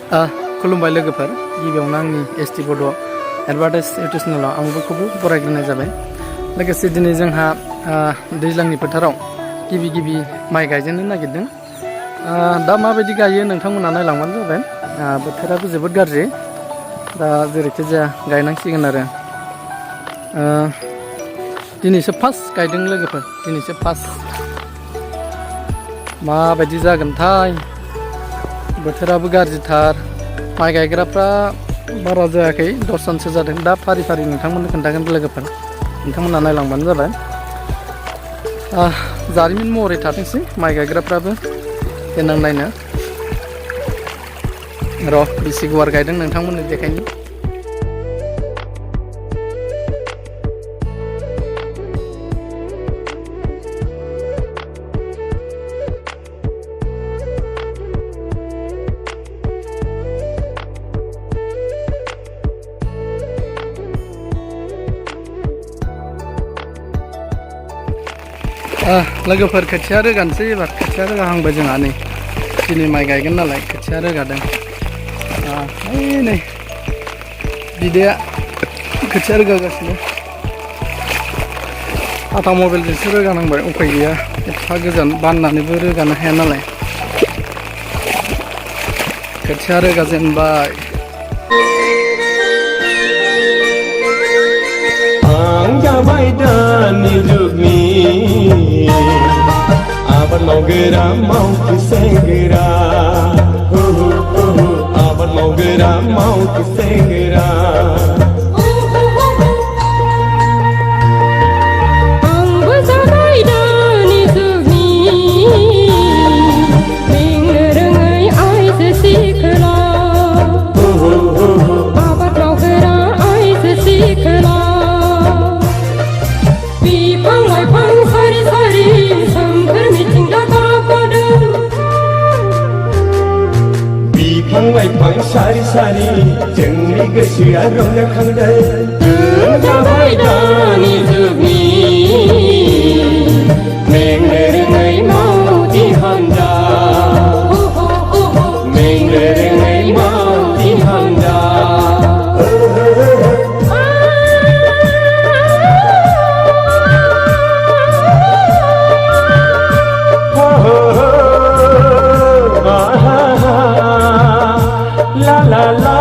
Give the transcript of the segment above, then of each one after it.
खुलुमबाय लोगोफोर गिबियावनो आंनि एसटि बड' एडभार्टाइज इउटुब चेनेलाव आंबो बरायग्रोनाय जाबाय। लोगोसे दिनै जोंहा दैज्लांनि फोथाराव गिबि माइ गायजेननो नागिरदों। दा माबायदि गायो नोंथांमोना नायलांबानो जाबाय। बोथोराबो जोबोद गाज्रि, दा जेरैखि जाया गायनांसिगोन आरो। दिनैसो फार्स्ट गायदों लोगोफोर, दिनैसो फार्स्ट। माबायदि जागोनथाय, बोथोराबो गाज्रिथार। माइ गायग्राफ्रा बारा जायाखै, 10 जनसो जादों। दा फारि फारि नोंथांमोननो खोन्थागोन लोगोफोर, नोंथांमोना नायलांबानो जाबाय। जारिमिन महरै थाथोंसै माइ गायग्राफ्राबो देनां नायनो। र' बेसे गुवार गायदों नोंथांमोननो देखायनि। लोगोफोर खोथिया रोगानोसै एबार। खोथिया रोगाहांबाय जोंहा नै, दिनै माइ गायगोन नालाय खोथिया रोगादों। नै बिदाया खोथिया रोगागासिनो। टाटा मबाइलजोंसो रोगानांबाय, उफाय गैया। एफा गोजान बाननानैबो रोगानो हाया नालाय। खोथिया रोगाजेनबाय। आं जाबाय दानि जुगनि आबाद मावग्रा मावथिसेंग्रा, आबाद मावग्रा मावथिसेंग्रा। आंबो जाबाय दानि जुगनि बेंनो रोङै आइजो सिख्ला, आबाद मावग्रा आइजो सिख्ला। बिफां लाइफां सारि सारि सोमखोर मिथिंगा गाबगादों, बिफां लाइफां सारि सारि जोंनि गोसोआ रंजाखांदों। जों जाबाय दानि जुगनि मेंनो रोङै मावथि हान्जा, मेंनो रोङै मावथि हान्जा। La la la.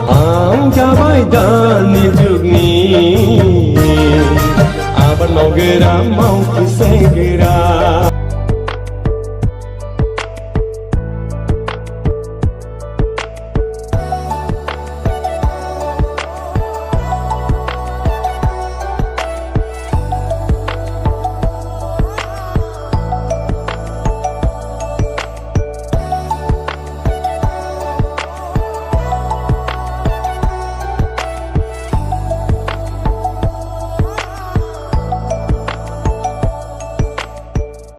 आं जाबाय दानि जुगनि आबाद मावग्रा मावथिसेंग्रा।